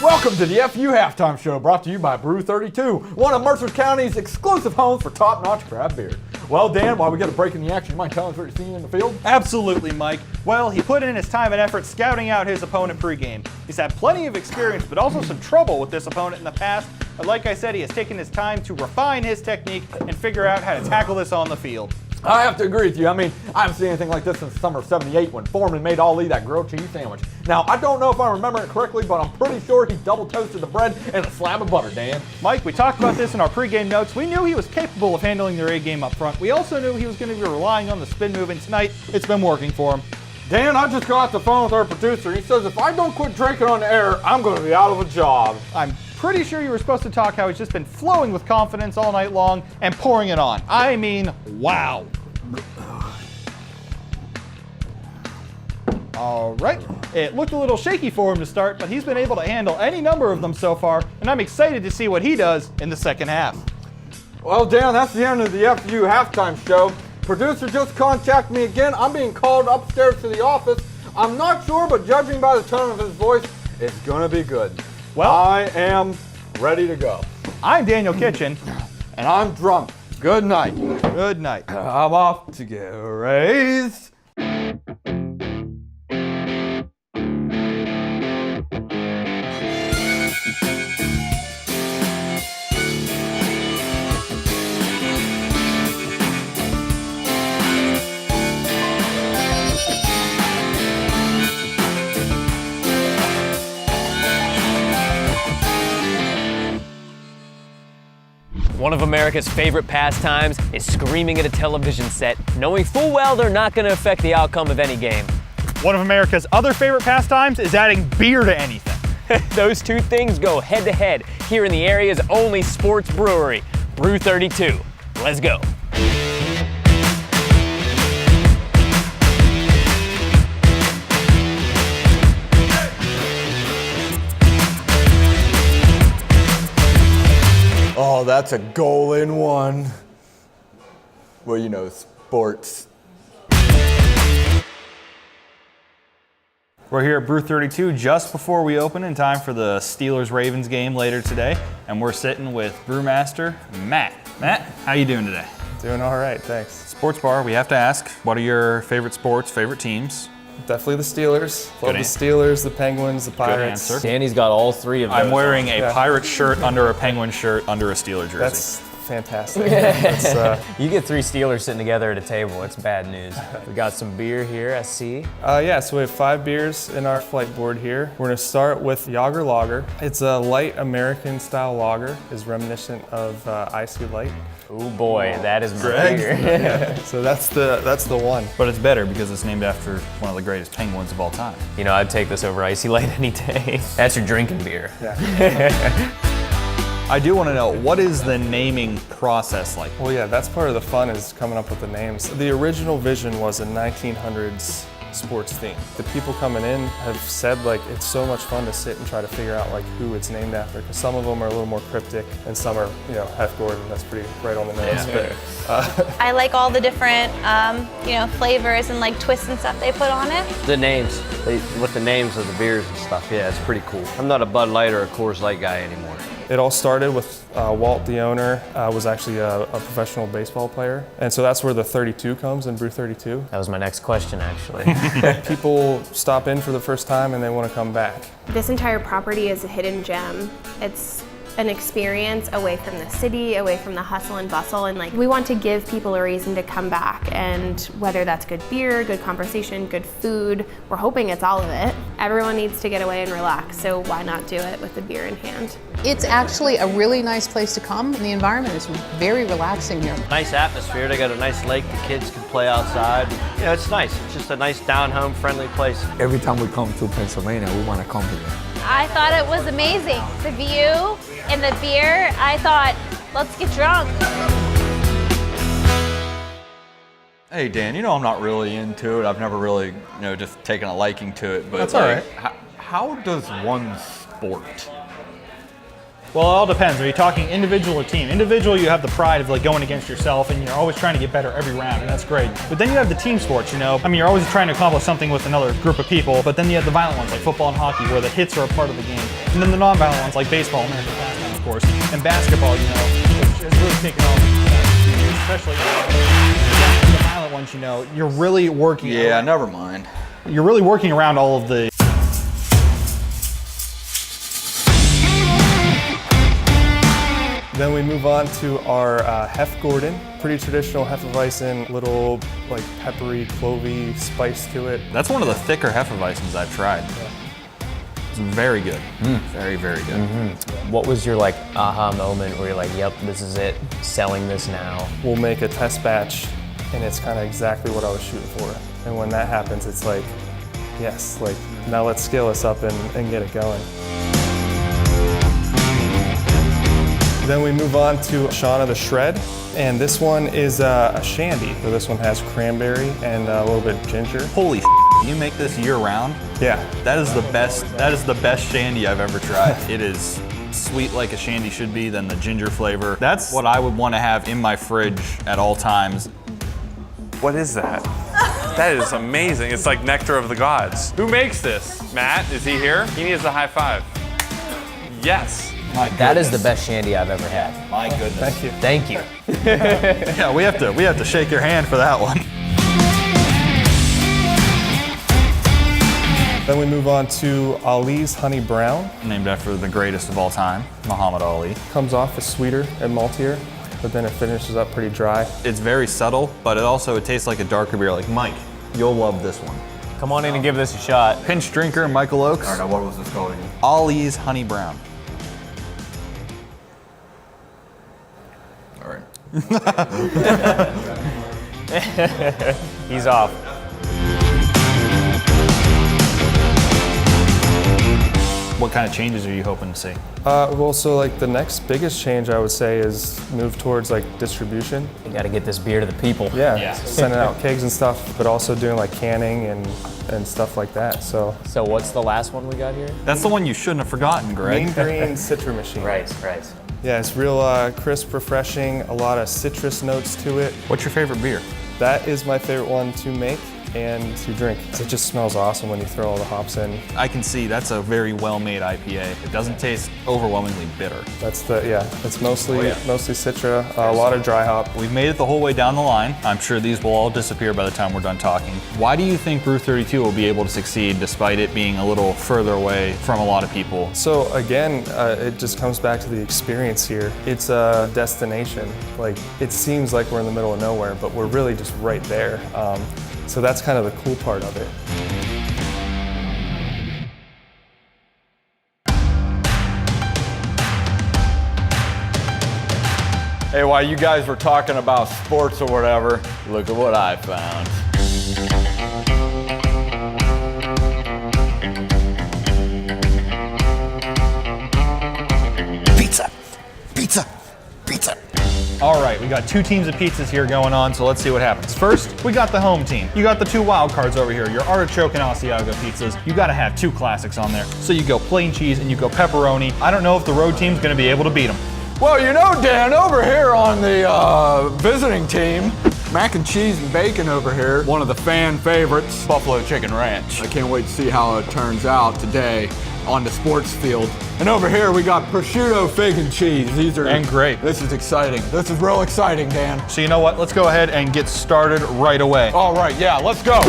Welcome to the FU Halftime Show, brought to you by Brew 32, one of Mercer County's exclusive homes for top-notch craft beer. Well, Dan, while we get a break in the action, you mind telling us what you're seeing in the field? Absolutely, Mike. Well, he put in his time and effort scouting out his opponent pregame. He's had plenty of experience, but also some trouble with this opponent in the past. But like I said, he has taken his time to refine his technique and figure out how to tackle this on the field. I have to agree with you. I mean, I haven't seen anything like this since the summer of '78 when Foreman made Ali that grilled cheese sandwich. Now, I don't know if I remember it correctly, but I'm pretty sure he double toasted the bread and a slab of butter, Dan. Mike, we talked about this in our pregame notes. We knew he was capable of handling their A-game up front. We also knew he was going to be relying on the spin move, and tonight, it's been working for him. Dan, I just got off the phone with our producer. He says if I don't quit drinking on the air, I'm going to be out of a job. I'm pretty sure you were supposed to talk how he's just been flowing with confidence all night long and pouring it on. I mean, wow. All right, it looked a little shaky for him to start, but he's been able to handle any number of them so far, and I'm excited to see what he does in the second half. Well, Dan, that's the end of the FU Halftime Show. Producer just contacted me again. I'm being called upstairs to the office. I'm not sure, but judging by the tone of his voice, it's gonna be good. Well, I am ready to go. I'm Daniel Kitchen. And I'm drunk. Good night. Good night. I'm off to get raised. One of America's favorite pastimes is screaming at a television set, knowing full well they're not going to affect the outcome of any game. One of America's other favorite pastimes is adding beer to anything. Those two things go head to head here in the area's only sports brewery, Brew 32. Let's go. Oh, that's a goal in one. Well, you know, sports. We're here at Brew 32 just before we open in time for the Steelers-Ravens game later today, and we're sitting with brewmaster Matt. Matt, how you doing today? Doing all right, thanks. Sports bar, we have to ask, what are your favorite sports, favorite teams? Definitely the Steelers. Love Good the Steelers, the Penguins, the Pirates. answer. Danny's got all three of those. I'm wearing a Yeah. Pirate shirt under a Penguin shirt under a Steeler jersey. That's fantastic. That's, You get three Steelers sitting together at a table, it's bad news. We got some beer here, I see. yeah, so we have 5 beers in our flight board here. We're gonna start with the Augur Lager. It's a light American style lager, is reminiscent of Icy Light. Oh boy, that is my beer. So that's the one. But it's better because it's named after one of the greatest Penguins of all time. You know, I'd take this over Icy Light any day. That's your drinking beer. Yeah. I do want to know, what is the naming process like? Well, yeah, that's part of the fun is coming up with the names. The original vision was a 1900s sports theme. The people coming in have said like it's so much fun to sit and try to figure out like who it's named after, because some of them are a little more cryptic and some are, you know, F. Gordon, that's pretty right on the nose. Yeah. I like all the different, flavors and like twists and stuff they put on it. The names, with the names of the beers and stuff, yeah, it's pretty cool. I'm not a Bud Light or a Coors Light guy anymore. It all started with Walt, the owner, was actually a professional baseball player. And so that's where the 32 comes in Brew 32. That was my next question, actually. People stop in for the first time and they want to come back. This entire property is a hidden gem. It's an experience away from the city, away from the hustle and bustle, and like we want to give people a reason to come back, and whether that's good beer, good conversation, good food, we're hoping it's all of it. Everyone needs to get away and relax, so why not do it with the beer in hand? It's actually a really nice place to come, and the environment is very relaxing here. Nice atmosphere, they got a nice lake, the kids can play outside. You know, it's nice, it's just a nice down-home friendly place. Every time we come to Pennsylvania, we want to come here. I thought it was amazing. The view and the beer, I thought, let's get drunk. Hey Dan, you know I'm not really into it. I've never really, just taken a liking to it. But That's all right. How does one sport Well, it all depends. Are you talking individual or team? Individual, you have the pride of like going against yourself and you're always trying to get better every round, and that's great. But then you have the team sports, you know? I mean, you're always trying to accomplish something with another group of people, but then you have the violent ones like football and hockey where the hits are a part of the game. And then the non-violent ones like baseball, American pastime, of course. And basketball, you know, has really taken off. Especially the violent ones, you know, you're really working. Yeah, never mind. You're really working around all of the. Then we move on to our Hef-Gordon. Pretty traditional Hefeweizen, little like peppery, clovey spice to it. That's one of the thicker Hefeweizens I've tried. It's very good. Very, very good. What was your like aha moment where you're like, yep, this is it, selling this now? We'll make a test batch and it's kind of exactly what I was shooting for. And when that happens, it's like, yes, like now let's scale this up and get it going. Then we move on to Shana the Shred, and this one is a Shandy. So this one has cranberry and a little bit of ginger. Holy you make this year round? Yeah. That is the best Shandy I've ever tried. It is sweet like a Shandy should be, then the ginger flavor. That's what I would want to have in my fridge at all times. What is that? That is amazing. It's like nectar of the gods. Who makes this? Matt, is he here? He needs a high five. Yes. That is the best Shandy I've ever had. My goodness. Thank you. Thank you. Yeah, we have to shake your hand for that one. Then we move on to Ali's Honey Brown. Named after the greatest of all time, Muhammad Ali. Comes off as sweeter and maltier, but then it finishes up pretty dry. It's very subtle, but it tastes like a darker beer. Like Mike, you'll love this one. Come on in and give this a shot. Pinch drinker, Michael Oakes. I don't know, what was this called again? Ali's Honey Brown. All right. He's off. What kind of changes are you hoping to see? Well, so like the next biggest change I would say is move towards like distribution. You got to get this beer to the people. Yeah. Sending out kegs and stuff, but also doing like canning and stuff like that. So what's the last one we got here? That's the one you shouldn't have forgotten, Greg. Mean Green Citra Machine. Right. Yeah, it's real crisp, refreshing, a lot of citrus notes to it. What's your favorite beer? That is my favorite one to make and to drink. It just smells awesome when you throw all the hops in. I can see that's a very well-made IPA. It doesn't taste overwhelmingly bitter. It's mostly Citra, a lot of dry hop. We've made it the whole way down the line. I'm sure these will all disappear by the time we're done talking. Why do you think Brew 32 will be able to succeed despite it being a little further away from a lot of people? So again, it just comes back to the experience here. It's a destination. Like, it seems like we're in the middle of nowhere, but we're really just right there. So that's kind of the cool part of it. Hey, while you guys were talking about sports or whatever, look at what I found. Pizza! Pizza! Pizza! All right, we got two teams of pizzas here going on, so let's see what happens. First, we got the home team. You got the two wild cards over here, your artichoke and Asiago pizzas. You gotta have two classics on there. So you go plain cheese and you go pepperoni. I don't know if the road team's gonna be able to beat them. Well, you know, Dan, over here on the visiting team, mac and cheese and bacon over here, one of the fan favorites, Buffalo Chicken Ranch. I can't wait to see how it turns out today on the sports field. And over here we got prosciutto, fig, and cheese. These are great. This is exciting. This is real exciting, Dan. So you know what? Let's go ahead and get started right away. All right, yeah, let's go.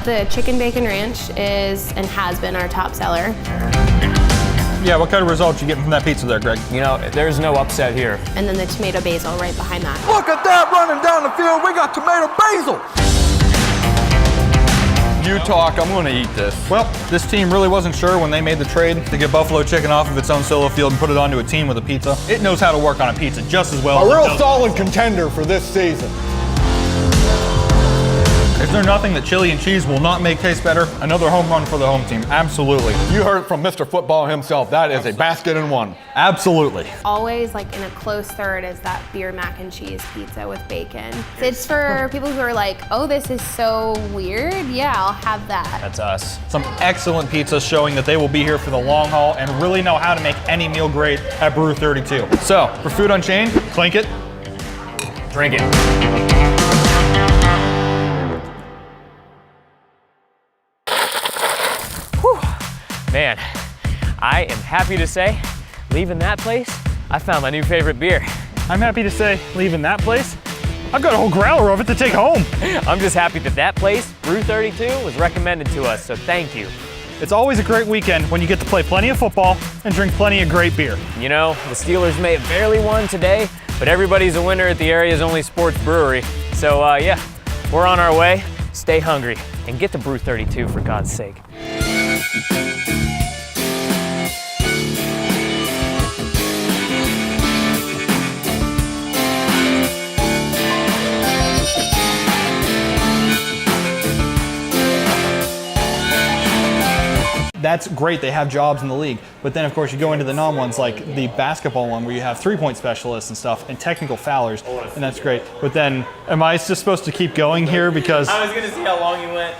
The chicken bacon ranch is and has been our top seller. Yeah, what kind of results you getting from that pizza there, Greg? You know, there's no upset here. And then the tomato basil right behind that. Look at that running down the field. We got tomato basil. You talk, I'm gonna eat this. Well, this team really wasn't sure when they made the trade to get Buffalo Chicken off of its own solo field and put it onto a team with a pizza. It knows how to work on a pizza just as well. A real solid contender for this season. Is there nothing that chili and cheese will not make taste better? Another home run for the home team. Absolutely. You heard it from Mr. Football himself. That is a basket in one. Absolutely. Always like in a close third is that beer mac and cheese pizza with bacon. It's for people who are like, oh, this is so weird. Yeah, I'll have that. That's us. Some excellent pizzas showing that they will be here for the long haul and really know how to make any meal great at Brew 32. So, for Food Unchained, clink it. Drink it. Whew. Man, I am happy to say, leaving that place, I found my new favorite beer. I'm happy to say, leaving that place, I've got a whole growler of it to take home. I'm just happy that that place, Brew 32, was recommended to us, so thank you. It's always a great weekend when you get to play plenty of football and drink plenty of great beer. You know, the Steelers may have barely won today, but everybody's a winner at the area's only sports brewery. So yeah, we're on our way. Stay hungry and get to Brew 32 for God's sake. That's great, they have jobs in the league. But then of course you go into the non-ones like the basketball one where you have 3-point specialists and stuff and technical foulers, and that's great. But then, am I just supposed to keep going here because... I was gonna see how long you went.